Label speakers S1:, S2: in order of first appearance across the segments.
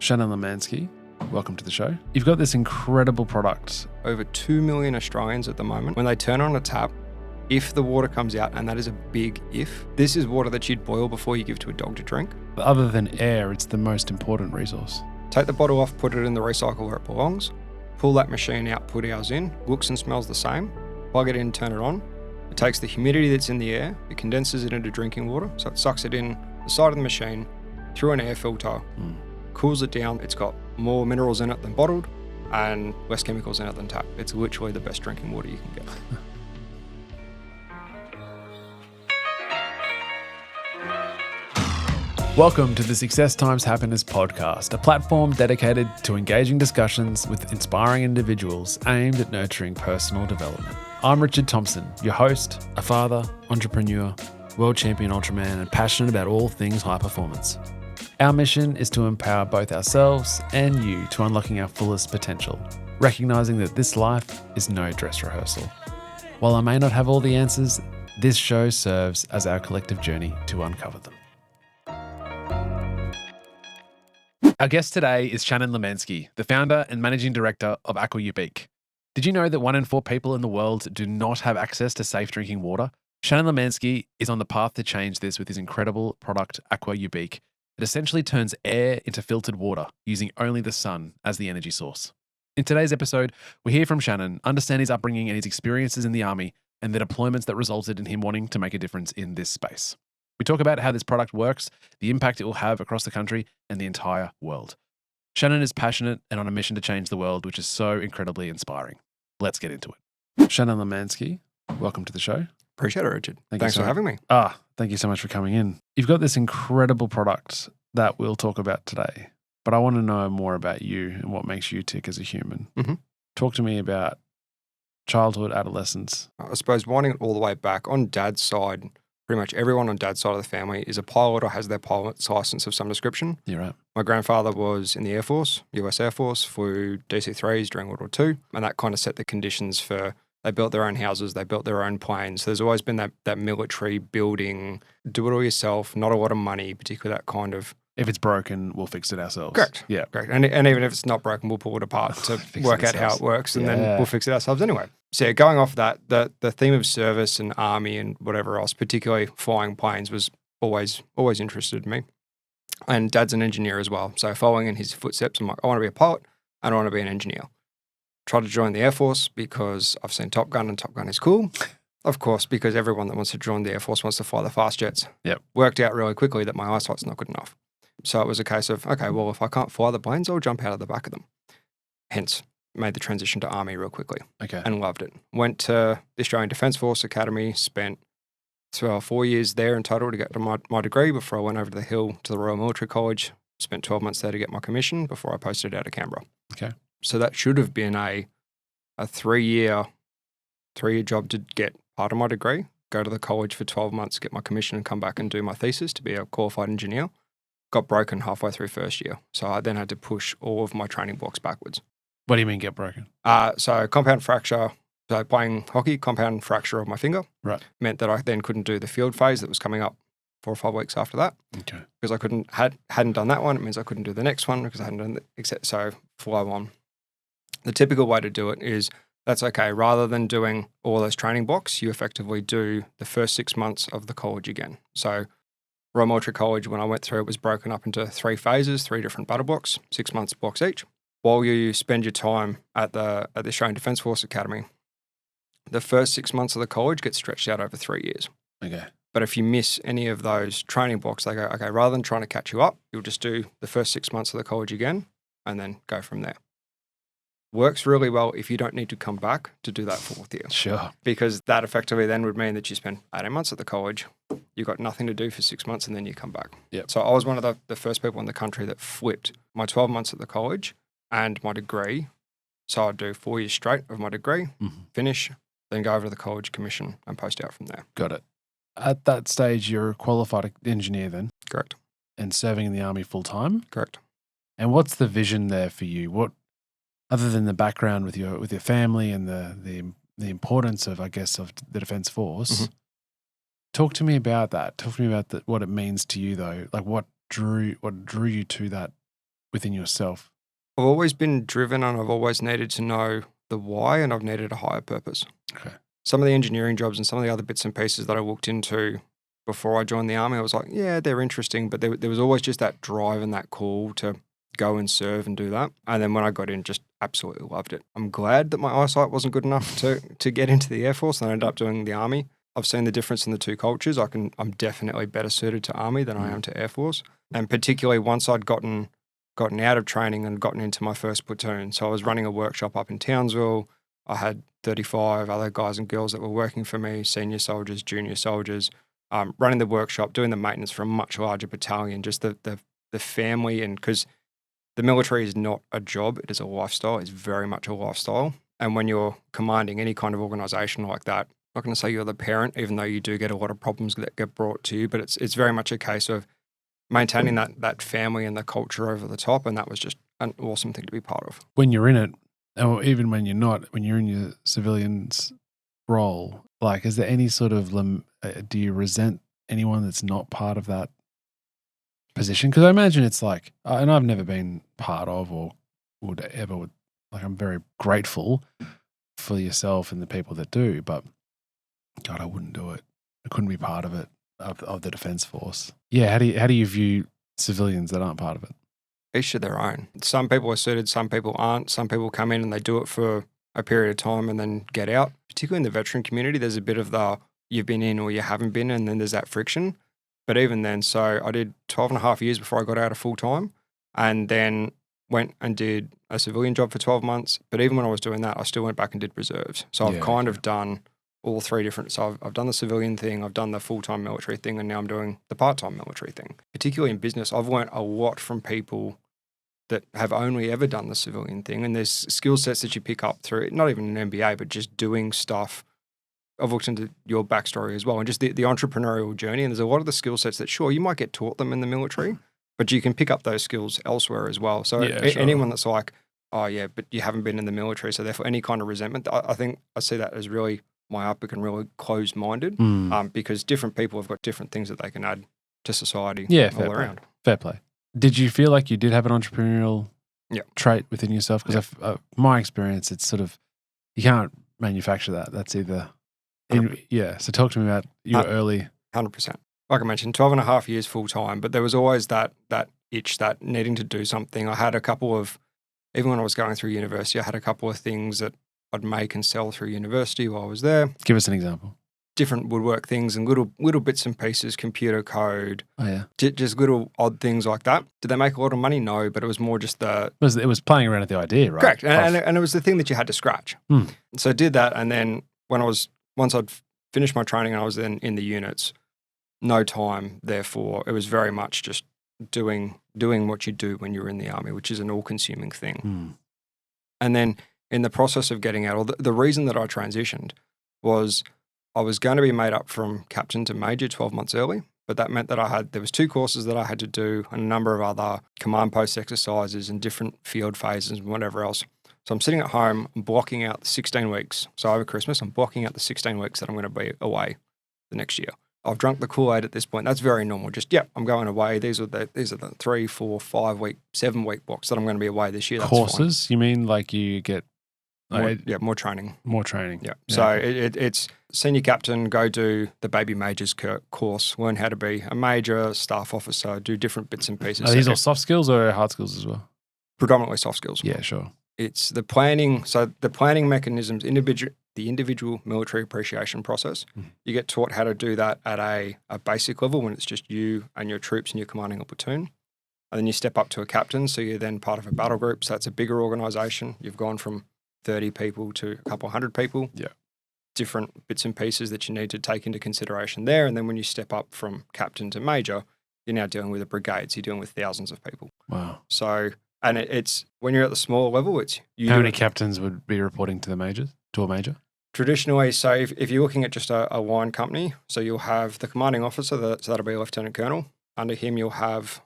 S1: Shannon, welcome to the show. You've got this incredible product.
S2: Over 2 million Australians at the moment, when they turn on a tap, if the water comes out, and that is a big if, this is water that you'd boil before you give to a dog to drink.
S1: Other than air, it's the most important resource.
S2: Take the bottle off, put it in the recycle where it belongs, pull that machine out, put ours in, looks and smells the same, plug it in, turn it on. It takes the humidity that's in the air, it condenses it into drinking water, so it sucks it in the side of the machine, through an air filter, cools it down. It's got more minerals in it than bottled and less chemicals in it than tap. It's literally the best drinking water you can get.
S1: Welcome to the Success Times Happiness podcast, a platform dedicated to engaging discussions with inspiring individuals aimed at nurturing personal development. I'm Richard Thompson, your host, a father, entrepreneur, world champion ultraman, and passionate about all things high performance. Our mission is to empower both ourselves and you to unlocking our fullest potential, recognizing that this life is no dress rehearsal. While I may not have all the answers, this show serves as our collective journey to uncover them. Our guest today is Shannon, the founder and managing director of Aqua Ubique. Did you know that 1 in 4 people in the world do not have access to safe drinking water? Shannon is on the path to change this with his incredible product, Aqua Ubique. It essentially turns air into filtered water using only the sun as the energy source. In today's episode, we hear from Shannon, understand his upbringing and his experiences in the army, and the deployments that resulted in him wanting to make a difference in this space. We talk about how this product works, the impact it will have across the country and the entire world. Shannon is passionate and on a mission to change the world, which is so incredibly inspiring. Let's get into it. Shannon, welcome to the show.
S2: Appreciate it, Richard.
S1: Thanks
S2: Thanks for having me.
S1: Thank you so much for coming in. You've got this incredible product that we'll talk about today, but I want to know more about you and what makes you tick as a human.
S2: Mm-hmm.
S1: Talk to me about childhood, adolescence.
S2: I suppose winding it all the way back, on Dad's side, pretty much everyone on Dad's side of the family is a pilot or has their pilot's license of some description.
S1: You're right.
S2: My grandfather was in the Air Force, US Air Force, flew DC-3s during World War II, and that kind of set the conditions for. They built their own houses, they built their own planes. There's always been that military building, do it all yourself, not a lot of money, particularly that kind of...
S1: If it's broken, we'll fix it ourselves.
S2: Correct.
S1: Yeah.
S2: Correct. And even if it's not broken, we'll pull it apart to work out how it works, and then we'll fix it ourselves anyway. So going off that, the theme of service and army and whatever else, particularly flying planes, was always interested in me. And Dad's an engineer as well. So following in his footsteps, I'm like, I want to be a pilot and I want to be an engineer. Tried to join the Air Force because I've seen Top Gun and Top Gun is cool. Of course, because everyone that wants to join the Air Force wants to fly the fast jets.
S1: Yep.
S2: Worked out really quickly that my eyesight's not good enough. So it was a case of, okay, well, if I can't fly the planes, I'll jump out of the back of them. Hence, made the transition to Army real quickly.
S1: Okay.
S2: And loved it. Went to the Australian Defence Force Academy, spent 4 years there in total to get to my degree before I went over to the Hill to the Royal Military College. Spent 12 months there to get my commission before I posted out of Canberra.
S1: Okay.
S2: So that should have been a 3-year job to get part of my degree, go to the college for 12 months, get my commission and come back and do my thesis to be a qualified engineer. Got broken halfway through first year. So I then had to push all of my training blocks backwards.
S1: What do you mean get broken?
S2: So compound fracture, so playing hockey, compound fracture of my finger.
S1: Right.
S2: Meant that I then couldn't do the field phase that was coming up 4 or 5 weeks after that.
S1: Okay.
S2: Because I hadn't done that one. It means I couldn't do the next one because I hadn't done so flow on. The typical way to do it is, that's okay. Rather than doing all those training blocks, you effectively do the first 6 months of the college again. So Royal Military College, when I went through, it was broken up into 3 phases, 3 different battle blocks, 6 months blocks each. While you spend your time at the Australian Defence Force Academy, the first 6 months of the college gets stretched out over 3 years.
S1: Okay.
S2: But if you miss any of those training blocks, they go, okay, rather than trying to catch you up, you'll just do the first 6 months of the college again and then go from there. Works really well if you don't need to come back to do that 4th year.
S1: Sure.
S2: Because that effectively then would mean that you spend 18 months at the college, you got nothing to do for 6 months, and then you come back.
S1: Yep.
S2: So I was one of the first people in the country that flipped my 12 months at the college and my degree. So I'd do 4 years straight of my degree, finish, then go over to the college, commission, and post out from there.
S1: Got it. At that stage, you're a qualified engineer then?
S2: Correct.
S1: And serving in the army full time?
S2: Correct.
S1: And what's the vision there for you? What, other than the background with your family and the importance of, I guess, of the Defence Force, talk to me about that. Talk to me about what it means to you, though. Like what drew you to that within yourself?
S2: I've always been driven and I've always needed to know the why, and I've needed a higher purpose.
S1: Okay.
S2: Some of the engineering jobs and some of the other bits and pieces that I looked into before I joined the army, I was like, yeah, they're interesting, but there was always just that drive and that call to go and serve and do that. And then when I got in, just absolutely loved it. I'm glad that my eyesight wasn't good enough to get into the Air Force and I ended up doing the army. I've seen the difference in the two cultures. I'm definitely better suited to army than I am to Air Force. And particularly once I'd gotten out of training and gotten into my first platoon. So I was running a workshop up in Townsville. I had 35 other guys and girls that were working for me, senior soldiers, junior soldiers, running the workshop, doing the maintenance for a much larger battalion, just the family. And because the military is not a job, it is a lifestyle. It's very much a lifestyle. And when you're commanding any kind of organization like that, I'm not going to say you're the parent, even though you do get a lot of problems that get brought to you, but it's very much a case of maintaining that family and the culture over the top. And that was just an awesome thing to be part of.
S1: When you're in it, or even when you're not, when you're in your civilian's role, like, is there any sort of, do you resent anyone that's not part of that position? Because I imagine it's like, and I've never been part of or would ever, like, I'm very grateful for yourself and the people that do, but God, I wouldn't do it. I couldn't be part of it, of the Defence Force. Yeah, how do you view civilians that aren't part of it?
S2: Each to their own. Some people are suited, some people aren't. Some people come in and they do it for a period of time and then get out. Particularly in the veteran community, there's a bit of the you've been in or you haven't been, and then there's that friction. But even then, so I did 12 and a half years before I got out of full time, and then went and did a civilian job for 12 months. But even when I was doing that, I still went back and did reserves. So I've kind of done all three different. So I've done the civilian thing, I've done the full-time military thing, and now I'm doing the part-time military thing. Particularly in business, I've learned a lot from people that have only ever done the civilian thing. And there's skill sets that you pick up through, not even an MBA, but just doing stuff. I've looked into your backstory as well, and just the entrepreneurial journey. And there's a lot of the skill sets that, sure, you might get taught them in the military, but you can pick up those skills elsewhere as well. So anyone that's like, oh yeah, but you haven't been in the military, so therefore any kind of resentment, I think I see that as really myopic and really closed-minded, because different people have got different things that they can add to society all around.
S1: Fair play. Did you feel like you did have an entrepreneurial trait within yourself? Because my experience, it's sort of, you can't manufacture that. That's either, so talk to me about your early.
S2: 100%. Like I mentioned, 12 and a half years full time, but there was always that itch, that needing to do something. I had a couple of, even when I was going through university, I had a couple of things that I'd make and sell through university while I was there.
S1: Give us an example.
S2: Different woodwork things and little bits and pieces, computer code.
S1: Oh yeah,
S2: just little odd things like that. Did they make a lot of money? No, but it was more just it
S1: was playing around with the idea, right?
S2: Correct, and it was the thing that you had to scratch. So I did that, and then once I'd finished my training and I was then in the units, no time. Therefore, it was very much just doing what you do when you're in the army, which is an all-consuming thing. And then in the process of getting out, or the reason that I transitioned was, I was going to be made up from captain to major 12 months early, but that meant that there was 2 courses that I had to do and a number of other command post exercises and different field phases and whatever else. So I'm sitting at home, I'm blocking out the 16 weeks. So over Christmas, I'm blocking out the 16 weeks that I'm going to be away the next year. I've drunk the Kool-Aid at this point. That's very normal. Just, I'm going away. These are the 3, 4, 5 week, 7 week blocks that I'm going to be away this year. That's
S1: courses? Fine. You mean like you get
S2: more training.
S1: More training.
S2: Yeah. So it's senior captain, go do the baby majors course, learn how to be a major, staff officer, do different bits and pieces.
S1: Are these all soft skills or hard skills as well?
S2: Predominantly soft skills.
S1: Yeah, sure.
S2: It's the planning. So the planning mechanisms, the individual military appreciation process, you get taught how to do that at a basic level when it's just you and your troops and you're commanding a platoon. And then you step up to a captain, so you're then part of a battle group. So that's a bigger organization. You've gone from 30 people to a couple hundred people.
S1: Yeah.
S2: Different bits and pieces that you need to take into consideration there. And then when you step up from captain to major, you're now dealing with a brigade. So you're dealing with thousands of people.
S1: Wow.
S2: So, and it's, when you're at the smaller level, it's...
S1: How many captains would be reporting to a major?
S2: Traditionally, so if you're looking at just a line company, so you'll have the commanding officer, so that'll be a lieutenant colonel. Under him, you'll have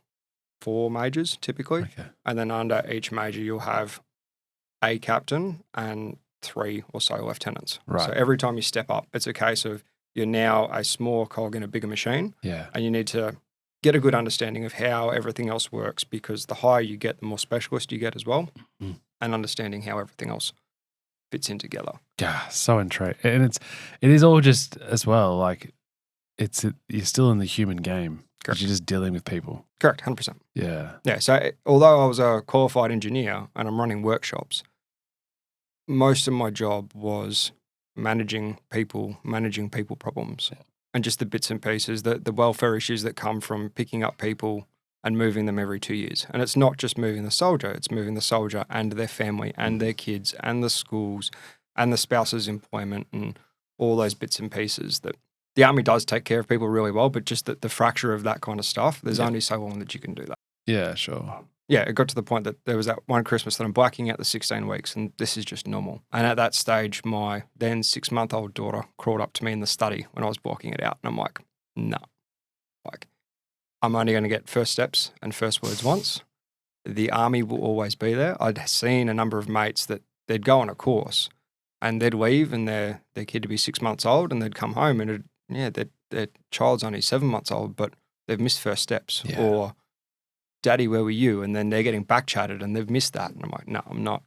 S2: 4 majors typically.
S1: Okay.
S2: And then under each major, you'll have a captain and 3 or so lieutenants.
S1: Right.
S2: So every time you step up, it's a case of you're now a small cog in a bigger machine.
S1: Yeah.
S2: And you need to get a good understanding of how everything else works, because the higher you get, the more specialist you get as well, and understanding how everything else fits in together.
S1: Yeah, so intriguing. And it is all just as well, like you're still in the human game.
S2: Correct.
S1: You're just dealing with people.
S2: Correct, 100%.
S1: Yeah.
S2: Yeah, so although I was a qualified engineer and I'm running workshops, most of my job was managing people problems, and just the bits and pieces, the welfare issues that come from picking up people and moving them every 2 years. And it's not just moving the soldier, it's moving the soldier and their family and their kids and the schools and the spouse's employment and all those bits and pieces that the army does take care of people really well, but just the fracture of that kind of stuff, there's only so long that you can do that.
S1: Yeah, sure.
S2: Yeah, it got to the point that there was that one Christmas that I'm blacking out the 16 weeks and this is just normal. And at that stage, my then 6-month-old daughter crawled up to me in the study when I was blocking it out. And I'm like, no, like I'm only going to get first steps and first words once. The army will always be there. I'd seen a number of mates that they'd go on a course and they'd leave and their kid would be 6 months old and they'd come home and their child's only 7 months old, but they've missed first steps.
S1: Yeah.
S2: Or, Daddy, where were you? And then they're getting back chatted and they've missed that. And I'm like, no, I'm not.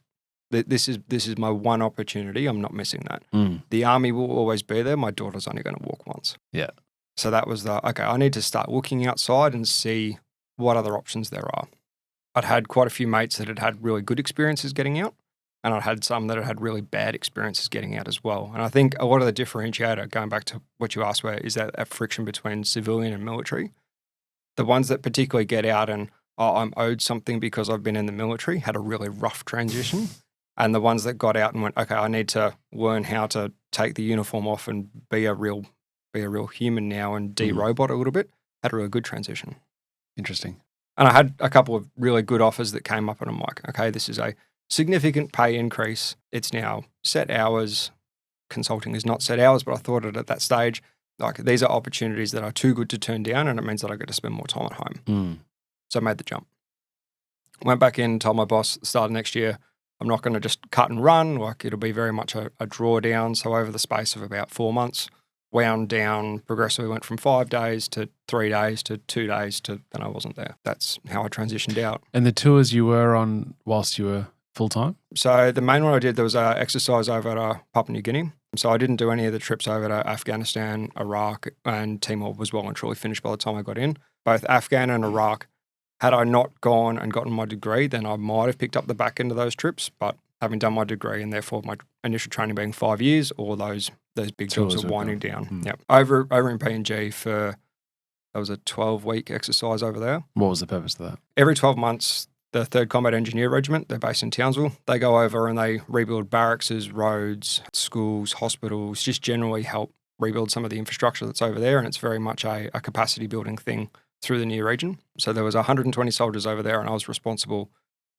S2: This is my one opportunity. I'm not missing that. The army will always be there. My daughter's only going to walk once.
S1: Yeah.
S2: So that was okay, I need to start looking outside and see what other options there are. I'd had quite a few mates that had had really good experiences getting out, and I'd had some that had had really bad experiences getting out as well. And I think a lot of the differentiator, going back to what you asked, where is that friction between civilian and military. The ones that particularly get out and, I'm owed something because I've been in the military, had a really rough transition. And the ones that got out and went, okay, I need to learn how to take the uniform off and be a real human now and de-robot a little bit, had a really good transition.
S1: Interesting.
S2: And I had a couple of really good offers that came up and I'm like, okay, this is a significant pay increase. It's now set hours. Consulting is not set hours, but I thought it at that stage, like these are opportunities that are too good to turn down and it means that I get to spend more time at home. So I made the jump. Went back in, told my boss, start of next year, I'm not going to just cut and run. Like it'll be very much a drawdown. So over the space of about 4 months, wound down, progressively went from 5 days to 3 days to 2 days to then I wasn't there. That's how I transitioned out.
S1: And the tours you were on whilst you were full-time?
S2: So the main one I did, there was an exercise over at Papua New Guinea. So I didn't do any of the trips over to Afghanistan, Iraq, and Timor was well and truly finished by the time I got in. Both Afghan and Iraq, had I not gone and gotten my degree, then I might have picked up the back end of those trips. But having done my degree and therefore my initial training being 5 years, all those big jobs are winding down. Yep. Over in PNG that was a 12-week exercise over there.
S1: What was the purpose of that?
S2: Every 12 months, the 3rd Combat Engineer Regiment, they're based in Townsville, they go over and they rebuild barracks, roads, schools, hospitals, just generally help rebuild some of the infrastructure that's over there. And it's very much a capacity building thing through the near region. So there was 120 soldiers over there and I was responsible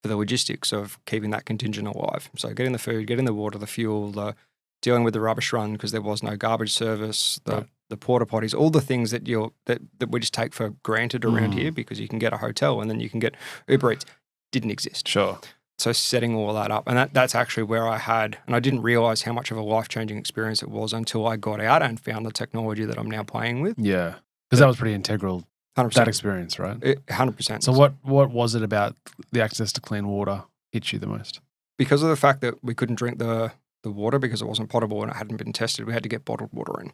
S2: for the logistics of keeping that contingent alive. So getting the food, getting the water, the fuel, dealing with the rubbish run because there was no garbage service, the porta potties, all the things that that we just take for granted around here because you can get a hotel and then you can get Uber Eats, didn't exist.
S1: Sure.
S2: So setting all that up, and that's actually where and I didn't realize how much of a life-changing experience it was until I got out and found the technology that I'm now playing with.
S1: Yeah, because that was pretty integral.
S2: 100%.
S1: That experience, right?
S2: 100%.
S1: So what was it about the access to clean water hit you the most?
S2: Because of the fact that we couldn't drink the water because it wasn't potable and it hadn't been tested, we had to get bottled water in.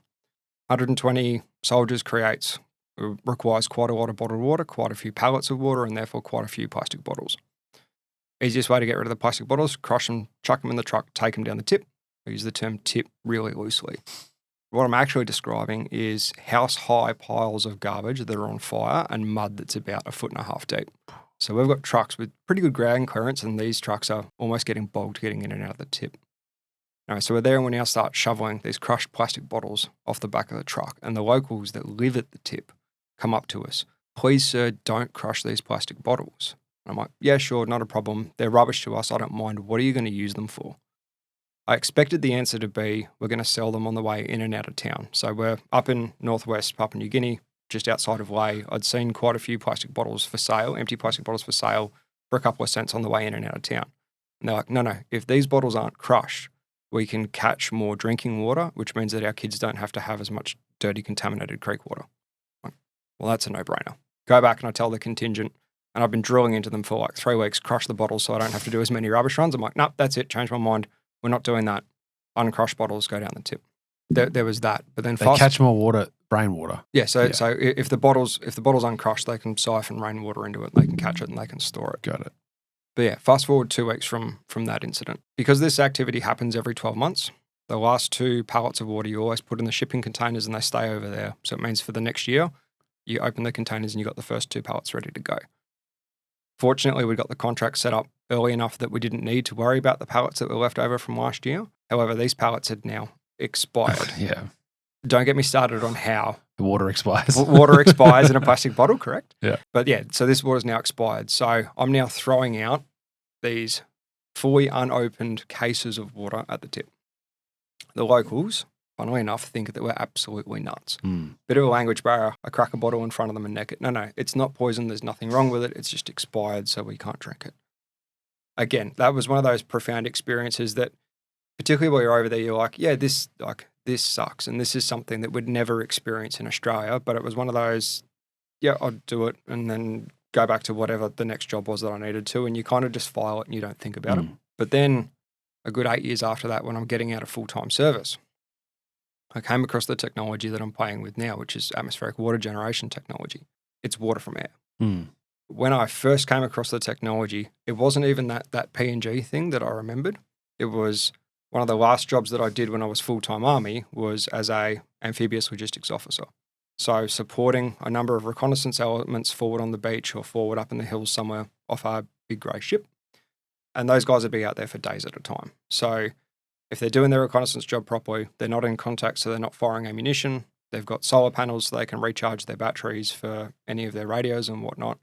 S2: 120 soldiers requires quite a lot of bottled water, quite a few pallets of water, and therefore quite a few plastic bottles. Easiest way to get rid of the plastic bottles, crush them, chuck them in the truck, take them down the tip. I use the term tip really loosely. What I'm actually describing is house-high piles of garbage that are on fire and mud that's about 1.5 foot deep. So we've got trucks with pretty good ground clearance and these trucks are almost getting bogged getting in and out of the tip. Anyway, so we're there and we now start shoveling these crushed plastic bottles off the back of the truck and the locals that live at the tip come up to us. Please, sir, don't crush these plastic bottles. And I'm like, yeah, sure, not a problem. They're rubbish to us. I don't mind. What are you going to use them for? I expected the answer to be, we're going to sell them on the way in and out of town. So we're up in northwest Papua New Guinea, just outside of Lae. I'd seen quite a few plastic bottles for sale, empty plastic bottles for sale for a couple of cents on the way in and out of town. And they're like, no, if these bottles aren't crushed, we can catch more drinking water, which means that our kids don't have to have as much dirty, contaminated creek water. Like, well, that's a no-brainer. Go back and I tell the contingent, and I've been drilling into them for like 3 weeks, crush the bottles so I don't have to do as many rubbish runs. I'm like, nope, that's it. Change my mind. We're not doing that. Uncrushed bottles go down the tip. There was that. But then
S1: They catch more water, rainwater.
S2: Yeah, so if the bottle's uncrushed, they can siphon rainwater into it, they can catch it and they can store it.
S1: Got it.
S2: But yeah, fast forward 2 weeks from that incident. Because this activity happens every 12 months, the last 2 pallets of water you always put in the shipping containers and they stay over there. So it means for the next year, you open the containers and you got the first 2 pallets ready to go. Fortunately, we got the contract set up early enough that we didn't need to worry about the pallets that were left over from last year. However, these pallets had now expired.
S1: Yeah.
S2: Don't get me started on how
S1: The water expires.
S2: water expires in a plastic bottle, correct?
S1: Yeah.
S2: But yeah, so this water's now expired. So I'm now throwing out these fully unopened cases of water at the tip. The locals, funnily enough, think that we're absolutely nuts. Bit of a language barrier. I crack a bottle in front of them and neck it. No, it's not poison. There's nothing wrong with it. It's just expired, so we can't drink it. Again, that was one of those profound experiences that, particularly while you're over there, you're like, yeah, this sucks. And this is something that we'd never experience in Australia. But it was one of those, yeah, I'd do it and then go back to whatever the next job was that I needed to. And you kind of just file it and you don't think about it. But then a good 8 years after that, when I'm getting out of full-time service, I came across the technology that I'm playing with now, which is atmospheric water generation technology. It's water from air. When I first came across the technology, it wasn't even that P&G thing that I remembered. It was one of the last jobs that I did when I was full-time Army was as a amphibious logistics officer. So supporting a number of reconnaissance elements forward on the beach or forward up in the hills somewhere off our big grey ship. And those guys would be out there for days at a time. So if they're doing their reconnaissance job properly, they're not in contact, so they're not firing ammunition. They've got solar panels so they can recharge their batteries for any of their radios and whatnot.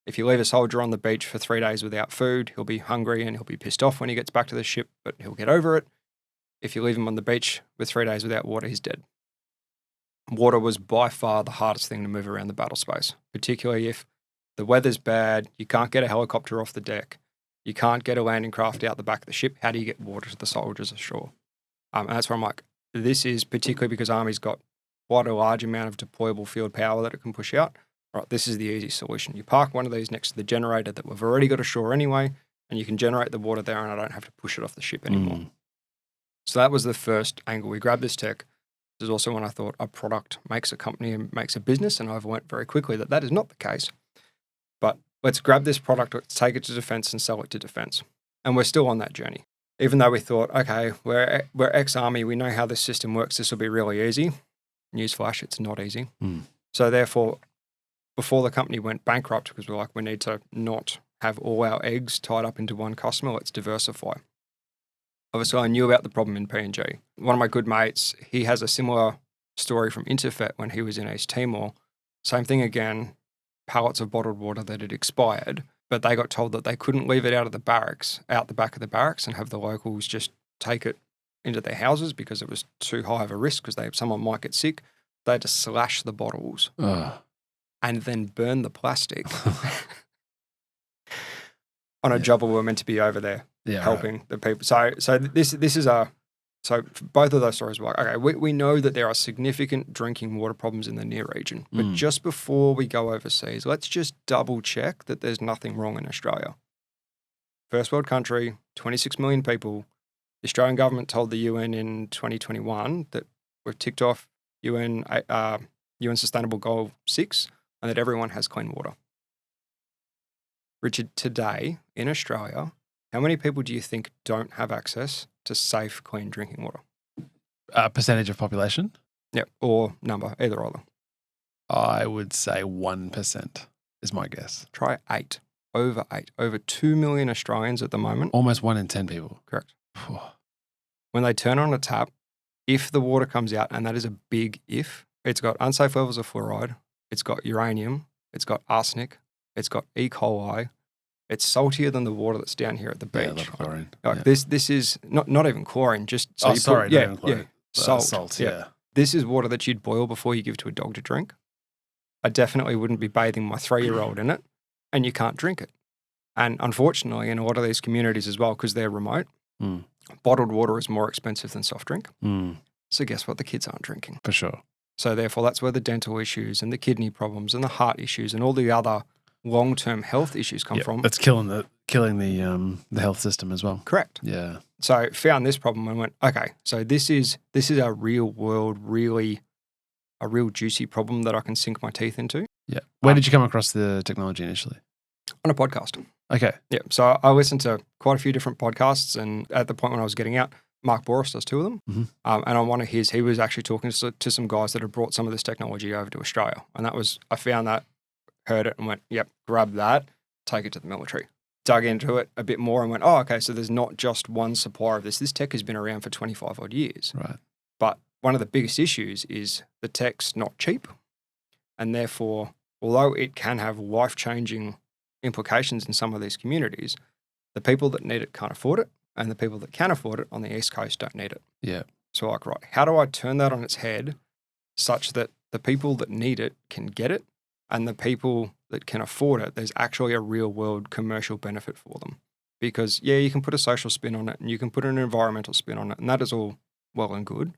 S2: If you leave a soldier on the beach for 3 days without food, he'll be hungry and he'll be pissed off when he gets back to the ship, but he'll get over it. If you leave him on the beach with 3 days without water, he's dead. Water was by far the hardest thing to move around the battle space, particularly if the weather's bad, you can't get a helicopter off the deck, you can't get a landing craft out the back of the ship. How do you get water to the soldiers ashore? And that's where I'm like, this is particularly because Army's got quite a large amount of deployable field power that it can push out. Right, this is the easy solution. You park one of these next to the generator that we've already got ashore anyway, and you can generate the water there and I don't have to push it off the ship anymore. So that was the first angle. We grabbed this tech. This is also when I thought a product makes a company and makes a business, and I learned very quickly that is not the case. But let's grab this product, let's take it to defense and sell it to defense. And we're still on that journey. Even though we thought, okay, we're ex-Army, we know how this system works, this will be really easy. Newsflash, it's not easy. So therefore, before the company went bankrupt, because we're like, we need to not have all our eggs tied up into one customer, let's diversify. Obviously, I knew about the problem in P&G. One of my good mates, he has a similar story from Interfet when he was in East Timor. Same thing again, pallets of bottled water that had expired, but they got told that they couldn't leave it out the back of the barracks and have the locals just take it into their houses because it was too high of a risk because someone might get sick. They had to slash the bottles and then burn the plastic on a job where we're meant to be over there helping the people. So both of those stories were like, okay, we know that there are significant drinking water problems in the near region, but just before we go overseas, let's just double check that there's nothing wrong in Australia. First world country, 26 million people. The Australian government told the UN in 2021 that we've ticked off UN Sustainable Goal 6 and that everyone has clean water. Richard, today in Australia, how many people do you think don't have access to safe, clean drinking water?
S1: Percentage of population?
S2: Yeah, or number, either or.
S1: I would say 1% is my guess.
S2: Try 8. Over 8. Over 2 million Australians at the moment.
S1: Almost 1 in 10 people.
S2: Correct. When they turn on a tap, if the water comes out, and that is a big if, it's got unsafe levels of fluoride, it's got uranium, it's got arsenic, it's got E. coli, it's saltier than the water that's down here at the beach.
S1: Yeah, like chlorine.
S2: This is not even chlorine, just so
S1: not even chlorine.
S2: Salt.
S1: Yeah.
S2: This is water that you'd boil before you give to a dog to drink. I definitely wouldn't be bathing my 3-year-old in it, and you can't drink it. And unfortunately, in a lot of these communities as well, because they're remote, bottled water is more expensive than soft drink. So guess what? The kids aren't drinking.
S1: For sure.
S2: So therefore, that's where the dental issues and the kidney problems and the heart issues and all the other long-term health issues come from.
S1: That's killing the health system as well.
S2: Correct.
S1: Yeah.
S2: So found this problem and went, okay, so this is a real world, really a real juicy problem that I can sink my teeth into.
S1: Yeah. Where did you come across the technology initially?
S2: On a podcast.
S1: Okay.
S2: Yeah. So I listened to quite a few different podcasts, and at the point when I was getting out, Mark Boris does 2 of them.
S1: Mhm.
S2: And on one of his, he was actually talking to some guys that had brought some of this technology over to Australia. And I found that, heard it and went, yep, grab that, take it to the military. Dug into it a bit more and went, oh, okay, so there's not just one supplier of this. This tech has been around for 25 odd years.
S1: Right.
S2: But one of the biggest issues is the tech's not cheap. And therefore, although it can have life-changing implications in some of these communities, the people that need it can't afford it, and the people that can afford it on the East Coast don't need it.
S1: Yeah.
S2: So like, right, how do I turn that on its head such that the people that need it can get it, and the people that can afford it, there's actually a real world commercial benefit for them? Because yeah, you can put a social spin on it and you can put an environmental spin on it, and that is all well and good.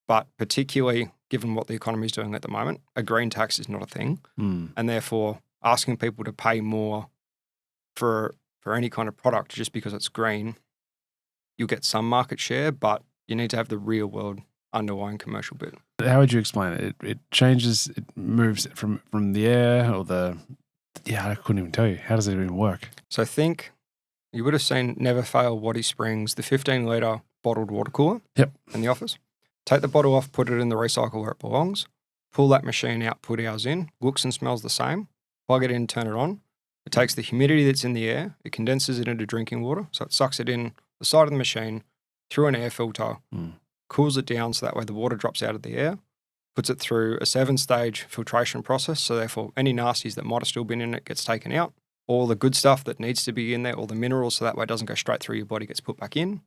S2: But particularly given what the economy is doing at the moment, a green tax is not a thing. And therefore asking people to pay more for any kind of product just because it's green, you'll get some market share, but you need to have the real world underlying commercial bit.
S1: How would you explain it? It changes, it moves it from the air or I couldn't even tell you. How does it even work?
S2: So think, you would have seen Never Fail Waddy Springs, the 15-litre bottled water cooler in the office. Take the bottle off, put it in the recycle where it belongs, pull that machine out, put ours in, looks and smells the same, plug it in, turn it on. It takes the humidity that's in the air, it condenses it into drinking water, so it sucks it in the side of the machine through an air filter, cools it down so that way the water drops out of the air, puts it through a 7-stage filtration process, so therefore any nasties that might have still been in it gets taken out. All the good stuff that needs to be in there, all the minerals, so that way it doesn't go straight through your body, gets put back in.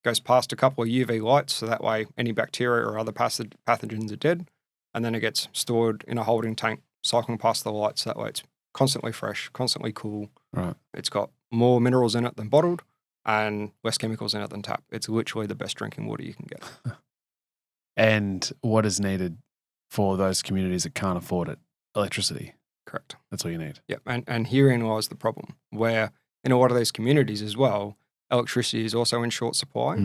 S2: Goes past a couple of UV lights, so that way any bacteria or other pathogens are dead. And then it gets stored in a holding tank, cycling past the lights, so that way it's constantly fresh, constantly cool.
S1: Right.
S2: It's got more minerals in it than bottled and less chemicals in it than tap. It's literally the best drinking water you can get.
S1: And what is needed for those communities that can't afford it? Electricity.
S2: Correct.
S1: That's all you need.
S2: Yep. And herein lies the problem, where in a lot of these communities as well, electricity is also in short supply.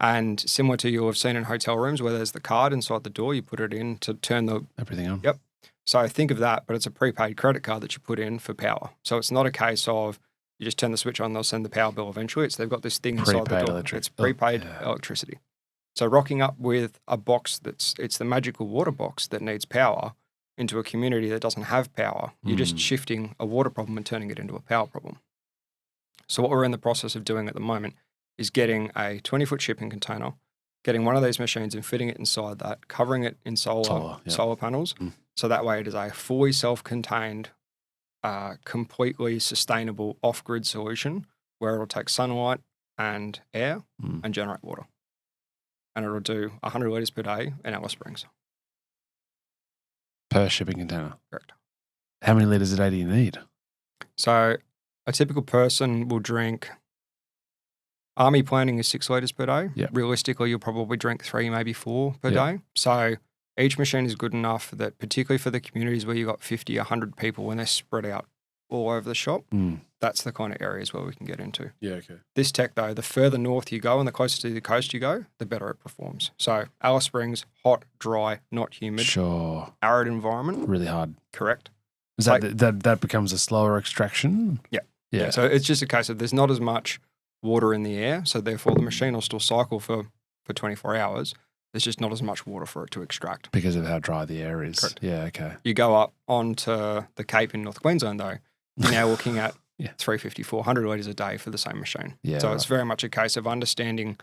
S2: And similar to you'll have seen in hotel rooms where there's the card inside the door, you put it in to turn
S1: everything on.
S2: Yep. So think of that, but it's a prepaid credit card that you put in for power. So it's not a case of you just turn the switch on, they'll send the power bill eventually. It's they've got this thing inside the door. It's prepaid electricity. So rocking up with a box it's the magical water box that needs power into a community that doesn't have power, you're just shifting a water problem and turning it into a power problem. So what we're in the process of doing at the moment is getting a 20-foot shipping container, getting one of these machines and fitting it inside that, covering it in solar panels. So that way it is a fully self-contained, completely sustainable off-grid solution where it'll take sunlight and air and generate water. And it'll do 100 litres per day in Alice Springs.
S1: Per shipping container?
S2: Correct.
S1: How many litres a day do you need?
S2: So a typical person will drink, army planning is 6 litres per day.
S1: Yep.
S2: Realistically, you'll probably drink 3, maybe 4 per day. So each machine is good enough that particularly for the communities where you've got 50, 100 people when they're spread out all over the shop, that's the kind of areas where we can get into.
S1: Yeah, okay.
S2: This tech though, the further north you go and the closer to the coast you go, the better it performs. So Alice Springs, hot, dry, not humid.
S1: Sure.
S2: Arid environment.
S1: Really hard.
S2: Correct.
S1: Is that becomes a slower extraction?
S2: Yeah. So it's just a case of there's not as much water in the air, so therefore the machine will still cycle for 24 hours. There's just not as much water for it to extract.
S1: Because of how dry the air is.
S2: Correct.
S1: Yeah, okay.
S2: You go up onto the Cape in North Queensland though, you're now looking at 350, 400 litres a day for the same machine.
S1: Yeah,
S2: so it's very much a case of understanding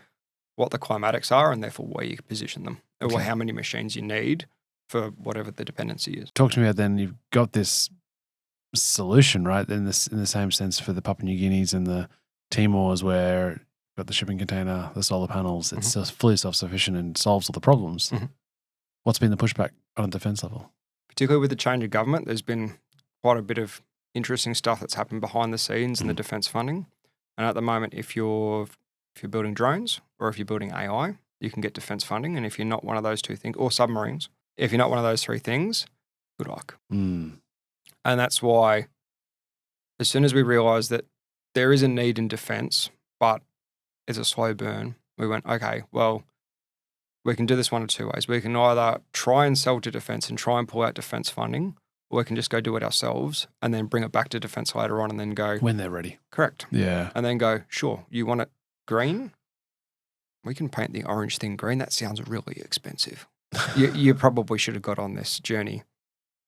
S2: what the climatics are and therefore where you can position them or how many machines you need for whatever the dependency is.
S1: Talk to me about then, you've got this solution, right? In the same sense for the Papua New Guineas and the Timors where you've got the shipping container, the solar panels, it's fully self-sufficient and solves all the problems. What's been the pushback on a defence level?
S2: Particularly with the change of government, there's been quite a bit of interesting stuff that's happened behind the scenes in the defence funding. And at the moment, if you're building drones or if you're building AI, you can get defence funding. And if you're not one of those two things, or submarines, if you're not one of those three things, good luck.
S1: Mm.
S2: And that's why as soon as we realized that there is a need in defense, but it's a slow burn, we went, okay, well, we can do this one of two ways. We can either try and sell to defense and try and pull out defense funding, or we can just go do it ourselves and then bring it back to defense later on and then go,
S1: When they're ready.
S2: correct.
S1: Yeah.
S2: And then go, sure, you want it green? We can paint the orange thing green. That sounds really expensive. you probably should have got on this journey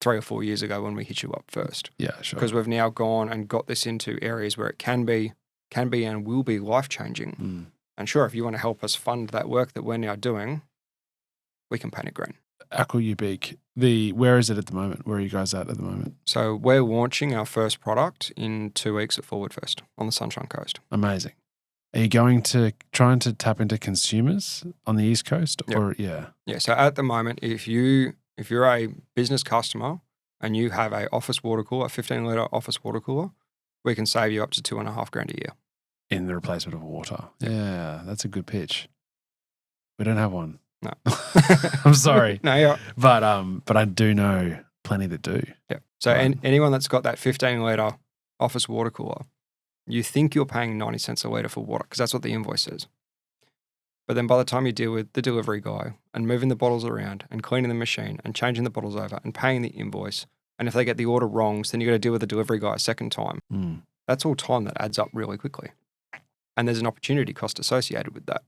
S2: 3 or 4 years ago when we hit you up first.
S1: Yeah, sure.
S2: Because we've now gone and got this into areas where it can be and will be life-changing.
S1: Mm.
S2: And sure, if you want to help us fund that work that we're now doing, we can paint it green.
S1: Aqua Ubique, where is it at the moment? Where are you guys at the moment?
S2: So we're launching our first product in 2 weeks at Forward Fest on the Sunshine Coast.
S1: Amazing. Are you trying to tap into consumers on the East Coast?
S2: Yep.
S1: Or yeah.
S2: Yeah. So at the moment, if you're a business customer and you have a office water cooler, a 15-litre office water cooler, we can save you up to $2,500 a year.
S1: In the replacement of water. Yeah, that's a good pitch. We don't have one.
S2: No.
S1: I'm sorry.
S2: No, yeah.
S1: But I do know plenty that do.
S2: Yeah. So anyone that's got that 15-litre office water cooler, you think you're paying 90 cents a litre for water because that's what the invoice says. But then by the time you deal with the delivery guy and moving the bottles around and cleaning the machine and changing the bottles over and paying the invoice, and if they get the order wrong, then you got to deal with the delivery guy a second time.
S1: Mm.
S2: That's all time that adds up really quickly. And there's an opportunity cost associated with that.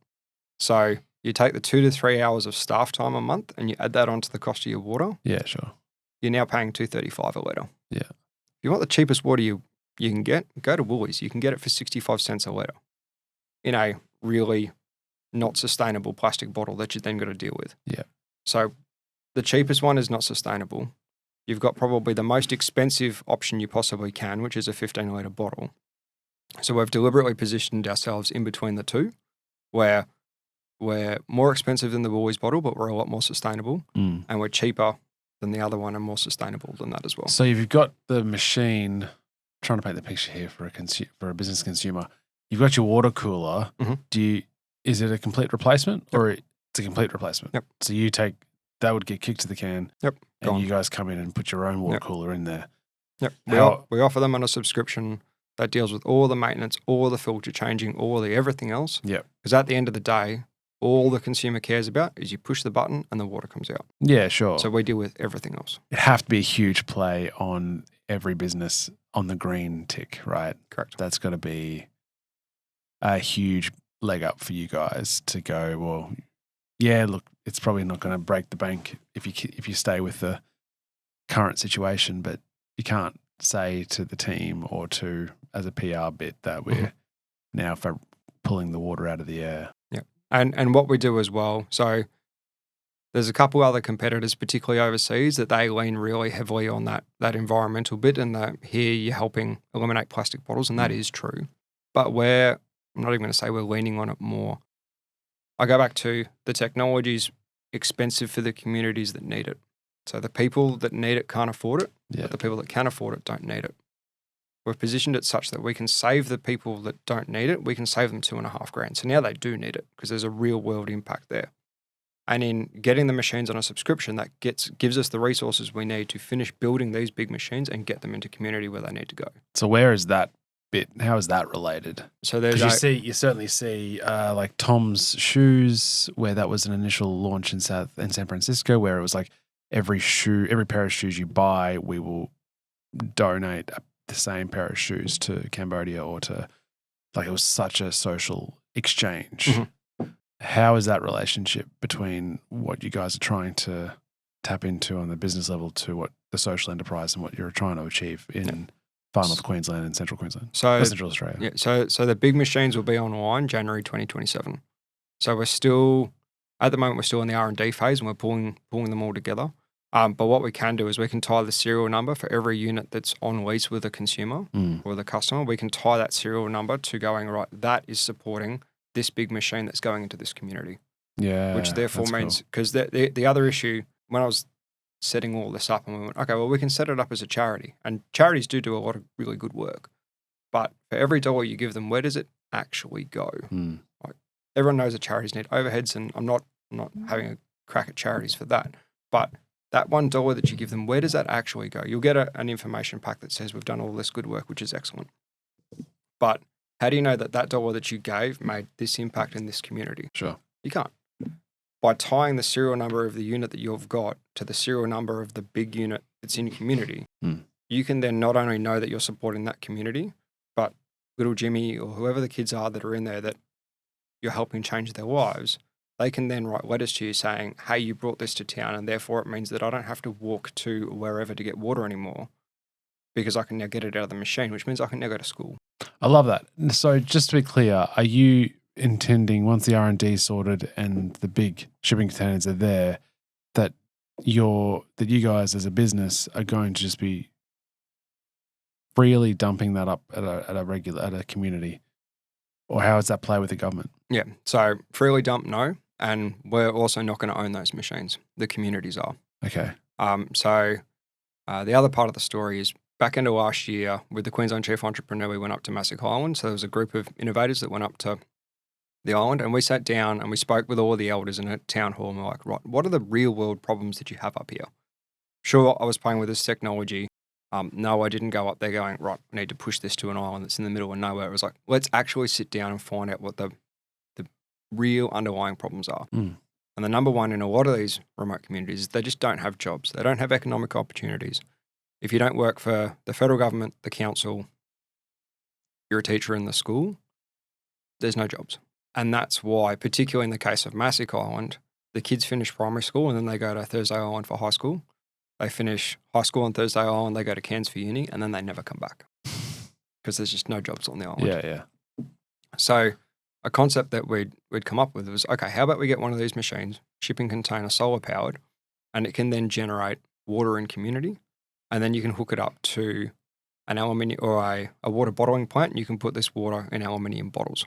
S2: So you take the 2 to 3 hours of staff time a month and you add that onto the cost of your water.
S1: Yeah, sure.
S2: You're now paying $2.35 a litre.
S1: Yeah.
S2: If you want the cheapest water you can get, go to Woolies. You can get it for 65 cents a litre in a really not sustainable plastic bottle that you then got to deal with.
S1: Yeah.
S2: So the cheapest one is not sustainable. You've got probably the most expensive option you possibly can, which is a 15-litre bottle. So we've deliberately positioned ourselves in between the two, where we're more expensive than the Woolies bottle, but we're a lot more sustainable, and we're cheaper than the other one and more sustainable than that as well.
S1: So you've got the machine, trying to paint the picture here for a business consumer. You've got your water cooler.
S2: Mm-hmm.
S1: Is it a complete replacement or it's a complete replacement?
S2: Yep.
S1: So that would get kicked to the can.
S2: Yep.
S1: And you guys come in and put your own water cooler in there.
S2: Yep. We offer them on a subscription that deals with all the maintenance, all the filter changing, all the everything else.
S1: Yep.
S2: Because at the end of the day, all the consumer cares about is you push the button and the water comes out.
S1: Yeah, sure.
S2: So we deal with everything else.
S1: It'd have to be a huge play on every business on the green tick, right?
S2: Correct.
S1: That's got to be a huge leg up for you guys to go, well, yeah, look, it's probably not going to break the bank if you stay with the current situation, but you can't say to the team or as a PR bit that we're now for pulling the water out of the air.
S2: Yeah. And what we do as well, so there's a couple other competitors, particularly overseas, that they lean really heavily on that environmental bit, and that here you're helping eliminate plastic bottles, and that is true. But I'm not even going to say we're leaning on it more. I go back to the technology's expensive for the communities that need it. So the people that need it can't afford it, but the people that can afford it don't need it. We've positioned it such that we can save the people that don't need it. We can save them $2,500. So now they do need it because there's a real world impact there. And in getting the machines on a subscription, that gives us the resources we need to finish building these big machines and get them into community where they need to go.
S1: So where is that bit? How is that related?
S2: So
S1: you certainly see like Tom's Shoes, where that was an initial launch in San Francisco, where it was like every pair of shoes you buy, we will donate the same pair of shoes to Cambodia, or to, like, it was such a social exchange.
S2: Mm-hmm.
S1: How is that relationship between what you guys are trying to tap into on the business level to what the social enterprise and what you're trying to achieve in Far North Queensland and Central Queensland, Central Australia?
S2: Yeah. So the big machines will be online January 2027. So we're still, at the moment, we're still in the R&D phase, and we're pulling them all together. But what we can do is we can tie the serial number for every unit that's on lease with a consumer or the customer. We can tie that serial number to going, right, that is supporting this big machine that's going into this community.
S1: Yeah.
S2: Which therefore means, because the other issue, when I was setting all this up, and we went, okay, well, we can set it up as a charity. And charities do a lot of really good work. But for every dollar you give them, where does it actually go? Like, everyone knows that charities need overheads, and I'm not having a crack at charities for that. But that $1 that you give them, where does that actually go? You'll get an information pack that says we've done all this good work, which is excellent. But how do you know that that dollar that you gave made this impact in this community?
S1: Sure.
S2: You can't. By tying the serial number of the unit that you've got to the serial number of the big unit that's in your community, you can then not only know that you're supporting that community, but little Jimmy or whoever the kids are that are in there that you're helping change their lives, they can then write letters to you saying, hey, you brought this to town, and therefore it means that I don't have to walk to wherever to get water anymore because I can now get it out of the machine, which means I can now go to school.
S1: I love that. So just to be clear, are you intending once the R&D is sorted and the big shipping containers are there, that you guys as a business are going to just be freely dumping that up at a community? Or how does that play with the government?
S2: Yeah. So freely dump, no. And we're also not going to own those machines. The communities are.
S1: Okay.
S2: So the other part of the story is back into last year with the Queensland Chief Entrepreneur, we went up to Massic Island. So there was a group of innovators that went up to the island and we sat down and we spoke with all the elders in a town hall and we're like, right, what are the real world problems that you have up here? Sure, I was playing with this technology. No, I didn't go up there going, right, I need to push this to an island that's in the middle of nowhere. It was like, let's actually sit down and find out what the real underlying problems are. And the number one in a lot of these remote communities is they just don't have jobs. They don't have economic opportunities. If you don't work for the federal government, the council, you're a teacher in the school, there's no jobs. And that's why, particularly in the case of Massic Island, the kids finish primary school and then they go to Thursday Island for high school. They finish high school on Thursday Island, they go to Cairns for uni, and then they never come back because there's just no jobs on the island.
S1: Yeah.
S2: So a concept that we'd come up with was, okay, how about we get one of these machines, shipping container, solar powered, and it can then generate water in community, and then you can hook it up to an aluminium or a water bottling plant, and you can put this water in aluminium bottles.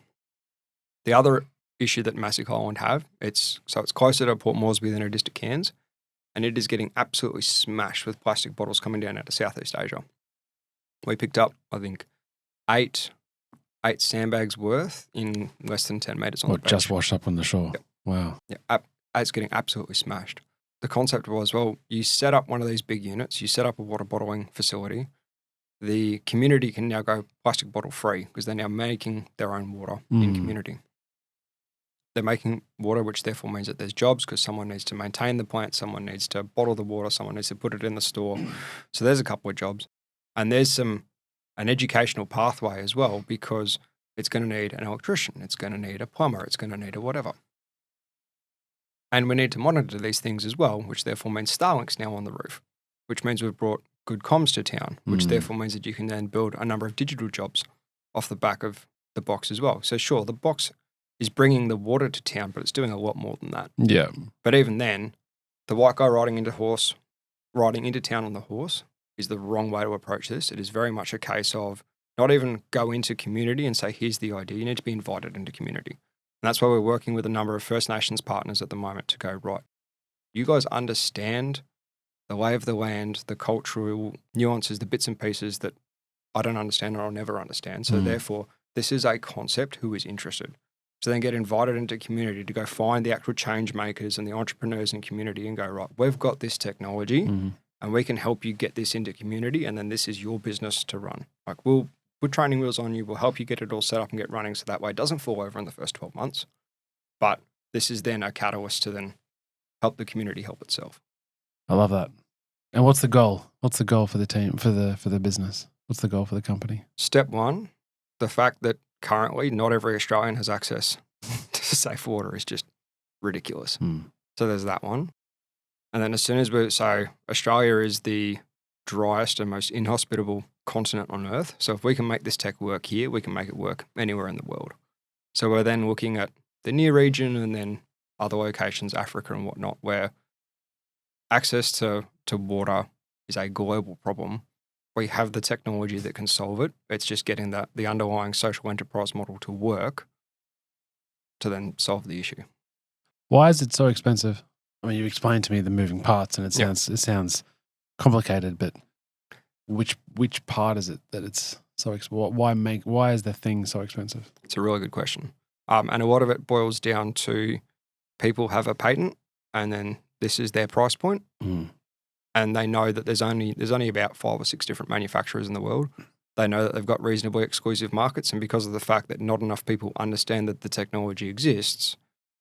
S2: The other issue that Massic Island have, it's closer to Port Moresby than it is to Cairns, and it is getting absolutely smashed with plastic bottles coming down out of Southeast Asia. We picked up, I think, eight sandbags worth in less than 10 metres on the beach.
S1: Just washed up on the shore.
S2: Yep.
S1: Wow.
S2: Yeah, it's getting absolutely smashed. The concept was, well, you set up one of these big units, you set up a water bottling facility, the community can now go plastic bottle free because they're now making their own water in community. They're making water, which therefore means that there's jobs because someone needs to maintain the plant, someone needs to bottle the water, someone needs to put it in the store. So there's a couple of jobs. And there's an educational pathway as well because it's going to need an electrician, it's going to need a plumber, it's going to need a whatever. And we need to monitor these things as well, which therefore means Starlink's now on the roof, which means we've brought good comms to town, which therefore means that you can then build a number of digital jobs off the back of the box as well. So sure, the box is bringing the water to town, but it's doing a lot more than that.
S1: Yeah.
S2: But even then, the white guy riding into town on the horse is the wrong way to approach this. It is very much a case of not even go into community and say, here's the idea. You need to be invited into community. And that's why we're working with a number of First Nations partners at the moment to go, right, you guys understand the lay of the land, the cultural nuances, the bits and pieces that I don't understand or I'll never understand. So therefore, this is a concept who is interested. So then get invited into community to go find the actual change makers and the entrepreneurs in community and go, right, we've got this technology and we can help you get this into community and then this is your business to run. Like we'll put training wheels on you, we'll help you get it all set up and get running so that way it doesn't fall over in the first 12 months. But this is then a catalyst to then help the community help itself.
S1: I love that. And what's the goal? What's the goal for the team, for the business? What's the goal for the company?
S2: Step one, the fact that currently not every Australian has access to safe water is just ridiculous. So there's that one. And then as soon as Australia is the driest and most inhospitable continent on Earth. So if we can make this tech work here, we can make it work anywhere in the world. So we're then looking at the near region and then other locations, Africa and whatnot, where access to water is a global problem. We have the technology that can solve it. It's just getting the underlying social enterprise model to work to then solve the issue.
S1: Why is it so expensive? I mean, you explained to me the moving parts, and it sounds complicated. But which part is it that it's so expensive? Why is the thing so expensive?
S2: It's a really good question, and a lot of it boils down to people have a patent, and then this is their price point. and they know that there's only about 5 or 6 different manufacturers in the world. They know that they've got reasonably exclusive markets, and because of the fact that not enough people understand that the technology exists,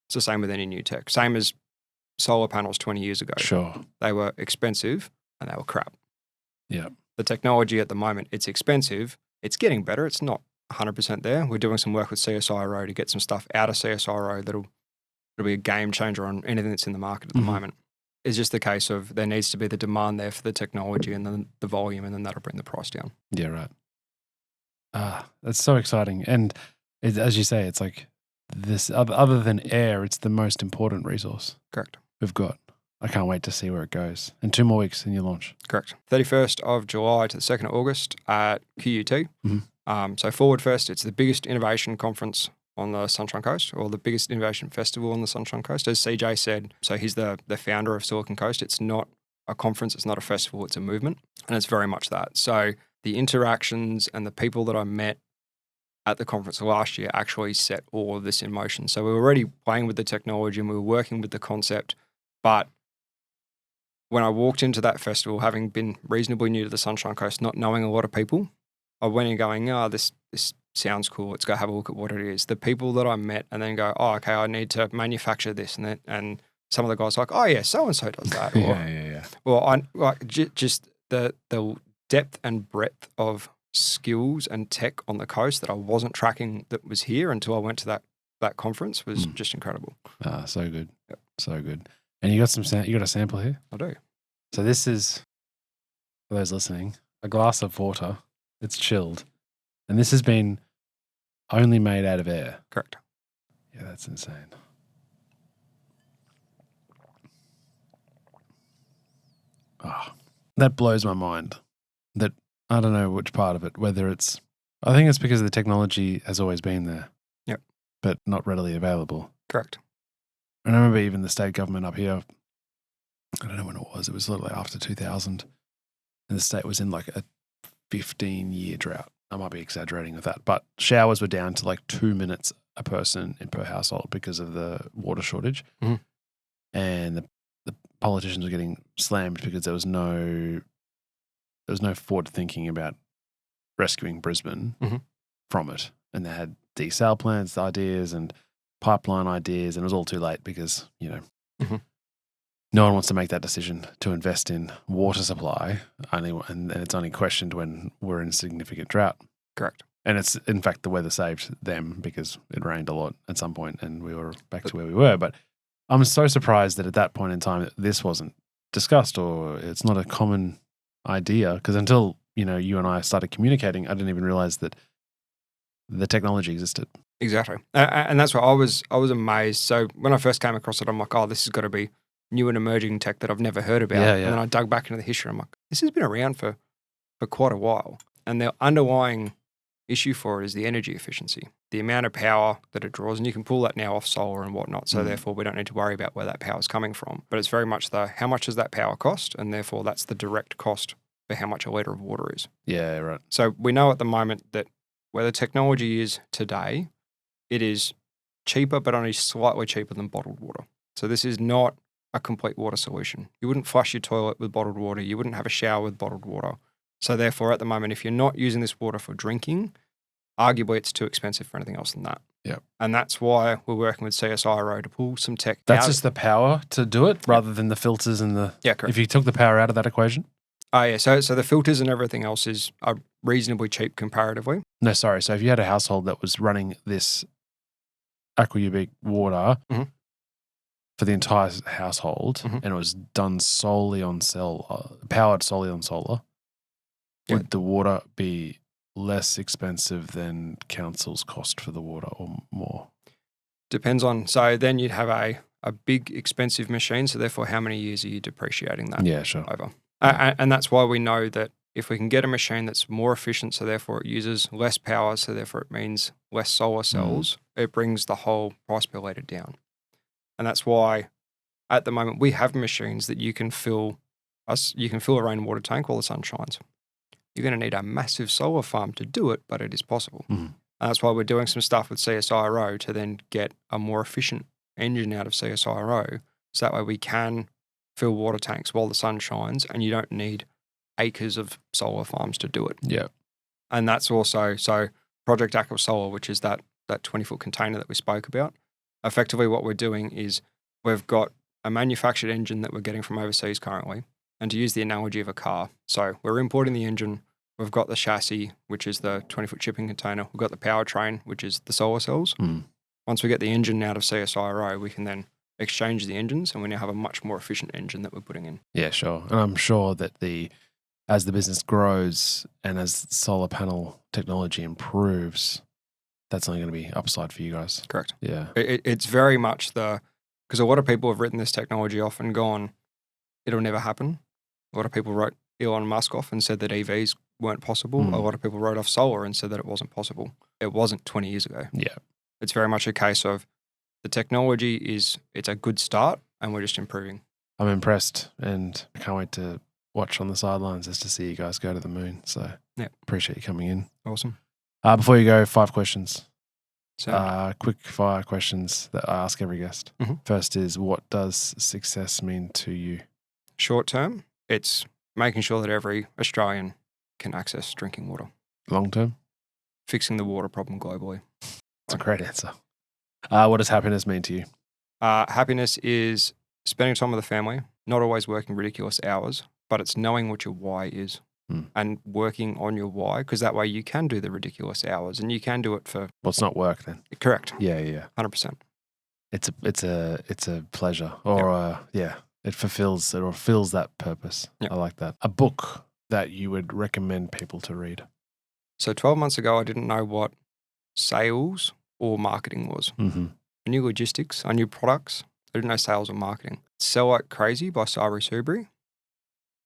S2: it's the same with any new tech. Same as solar panels 20 years ago.
S1: Sure.
S2: They were expensive and they were crap.
S1: Yeah.
S2: The technology at the moment, it's expensive. It's getting better. It's not 100% there. We're doing some work with CSIRO to get some stuff out of CSIRO that'll be a game changer on anything that's in the market at the moment. It's just the case of there needs to be the demand there for the technology and then the volume, and then that'll bring the price down.
S1: Yeah, right. That's so exciting. And as you say, it's like this, other than air, it's the most important resource
S2: Correct.
S1: we've got. I can't wait to see where it goes. And 2 more weeks and you launch.
S2: Correct. 31st of July to the 2nd of August at QUT. So Forward Fest, it's the biggest innovation conference on the Sunshine Coast, or the biggest innovation festival on the Sunshine Coast. As CJ said, so he's the founder of Silicon Coast. It's not a conference, it's not a festival, it's a movement. And it's very much that. So the interactions and the people that I met at the conference last year actually set all of this in motion. So we were already playing with the technology and we were working with the concept, but when I walked into that festival, having been reasonably new to the Sunshine Coast, not knowing a lot of people, I went in going, this sounds cool. Let's go have a look at what it is. The people that I met and then go, okay, I need to manufacture this and that. And some of the guys are like, oh yeah, so-and-so does that.
S1: Yeah.
S2: Well, I like just the depth and breadth of skills and tech on the coast that I wasn't tracking that was here until I went to that conference was just incredible.
S1: So good.
S2: Yep.
S1: So good. And you got you got a sample here?
S2: I do.
S1: So this is, for those listening, a glass of water. It's chilled. And this has been only made out of air.
S2: Correct.
S1: Yeah, that's insane. That blows my mind. That I don't know which part of it, whether it's, I think it's because the technology has always been there.
S2: Yep.
S1: But not readily available.
S2: Correct.
S1: And I remember even the state government up here, I don't know when it was sort of like after 2000, and the state was in like a 15-year drought. I might be exaggerating with that, but showers were down to like 2 minutes a person per household because of the water shortage. And the politicians were getting slammed because there was no forward thinking about rescuing Brisbane from it. And they had desal plants ideas and pipeline ideas, and it was all too late because, no one wants to make that decision to invest in water supply, and it's only questioned when we're in significant drought.
S2: Correct.
S1: And it's, in fact, the weather saved them because it rained a lot at some point and we were back to where we were. But I'm so surprised that at that point in time, this wasn't discussed, or it's not a common idea, because until, you and I started communicating, I didn't even realize that the technology existed.
S2: Exactly. And that's why I was amazed. So when I first came across it, I'm like, this has got to be new and emerging tech that I've never heard about.
S1: Yeah.
S2: And then I dug back into the history. I'm like, this has been around for quite a while. And the underlying issue for it is the energy efficiency, the amount of power that it draws. And you can pull that now off solar and whatnot. So therefore, we don't need to worry about where that power is coming from. But it's very much how much does that power cost? And therefore, that's the direct cost for how much a litre of water is.
S1: Yeah, right.
S2: So we know at the moment that where the technology is today, it is cheaper, but only slightly cheaper than bottled water. So this is not a complete water solution. You wouldn't flush your toilet with bottled water. You wouldn't have a shower with bottled water. So therefore, at the moment, if you're not using this water for drinking, arguably it's too expensive for anything else than that.
S1: Yeah.
S2: And that's why we're working with CSIRO to pull some tech
S1: That's
S2: out.
S1: just the power to do it rather than the filters and the...
S2: Yeah, correct.
S1: If you took the power out of that equation?
S2: Oh, yeah. So the filters and everything else are reasonably cheap comparatively.
S1: No, sorry. So if you had a household that was running this Aqua Ubique water for the entire household and it was done solely on powered solely on solar, would the water be less expensive than council's cost for the water or more?
S2: Depends on, so then you'd have a big expensive machine. So therefore, how many years are you depreciating that over? And that's why we know that if we can get a machine that's more efficient, so therefore it uses less power, so therefore it means less solar cells, it brings the whole price per litre down. And that's why at the moment we have machines that you can fill a rainwater tank while the sun shines. You're going to need a massive solar farm to do it, but it is possible. And that's why we're doing some stuff with CSIRO to then get a more efficient engine out of CSIRO. So that way we can fill water tanks while the sun shines, and you don't need acres of solar farms to do it.
S1: Yeah.
S2: And that's also, so Project Aqua Solar, which is that 20-foot container that we spoke about, effectively what we're doing is we've got a manufactured engine that we're getting from overseas currently. And to use the analogy of a car, so we're importing the engine, we've got the chassis, which is the 20-foot shipping container, we've got the powertrain, which is the solar cells. Once we get the engine out of CSIRO, we can then exchange the engines, and we now have a much more efficient engine that we're putting in.
S1: Yeah, sure. And I'm sure that as the business grows and as solar panel technology improves, that's only going to be upside for you guys.
S2: Correct.
S1: Yeah.
S2: It's very much because a lot of people have written this technology off and gone, it'll never happen. A lot of people wrote Elon Musk off and said that EVs weren't possible. A lot of people wrote off solar and said that it wasn't possible. It wasn't 20 years ago.
S1: Yeah.
S2: It's very much a case of the technology it's a good start and we're just improving.
S1: I'm impressed and I can't wait to watch on the sidelines just to see you guys go to the moon. So appreciate you coming in.
S2: Awesome.
S1: Before you go, 5 questions.
S2: So,
S1: quick fire questions that I ask every guest. First is, what does success mean to you?
S2: Short term, it's making sure that every Australian can access drinking water.
S1: Long term?
S2: Fixing the water problem globally.
S1: That's a great answer. What does happiness mean to you?
S2: Happiness is spending time with the family, not always working ridiculous hours, but it's knowing what your why is and working on your why, because that way you can do the ridiculous hours and you can do it for...
S1: Well, it's not work then.
S2: Correct.
S1: Yeah.
S2: 100%.
S1: It's a pleasure, or it fulfills that purpose.
S2: Yep.
S1: I like that. A book that you would recommend people to read.
S2: So 12 months ago, I didn't know what sales or marketing was. I knew logistics, I knew products. I didn't know sales or marketing. Sell Like Crazy by Sari Subri.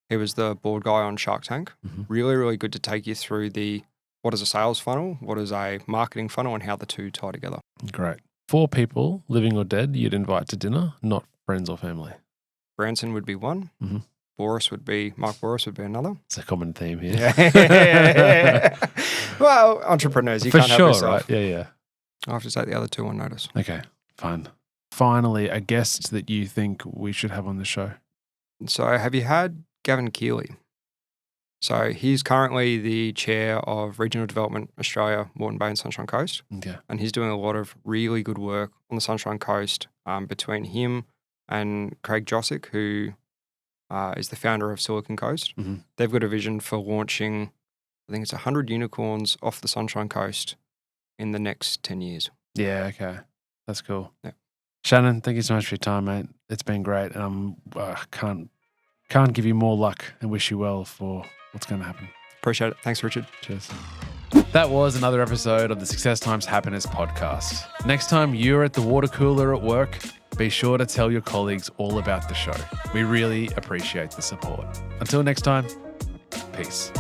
S2: He was the board guy on Shark Tank. Really, really good to take you through what is a sales funnel, what is a marketing funnel, and how the two tie together.
S1: Great. 4 people, living or dead, you'd invite to dinner, not friends or family.
S2: Branson would be one. Mark Boris would be another.
S1: It's a common theme here.
S2: Yeah. Well, entrepreneurs, you
S1: For
S2: can't
S1: sure,
S2: help yourself.
S1: right? Yeah.
S2: I'll have to take the other 2 on notice.
S1: Okay, fine. Finally, a guest that you think we should have on the show.
S2: So have you had Gavin Keeley? So he's currently the chair of Regional Development Australia, Moreton Bay and Sunshine Coast.
S1: Okay.
S2: And he's doing a lot of really good work on the Sunshine Coast between him and Craig Josick, who is the founder of Silicon Coast. They've got a vision for launching, I think it's 100 unicorns off the Sunshine Coast in the next 10 years.
S1: Yeah, okay. That's cool.
S2: Yeah.
S1: Shannon, thank you so much for your time, mate. It's been great. And I can't give you more luck and wish you well for what's going to happen.
S2: Appreciate it. Thanks, Richard.
S1: Cheers. That was another episode of the Success Times Happiness podcast. Next time you're at the water cooler at work, be sure to tell your colleagues all about the show. We really appreciate the support. Until next time, peace.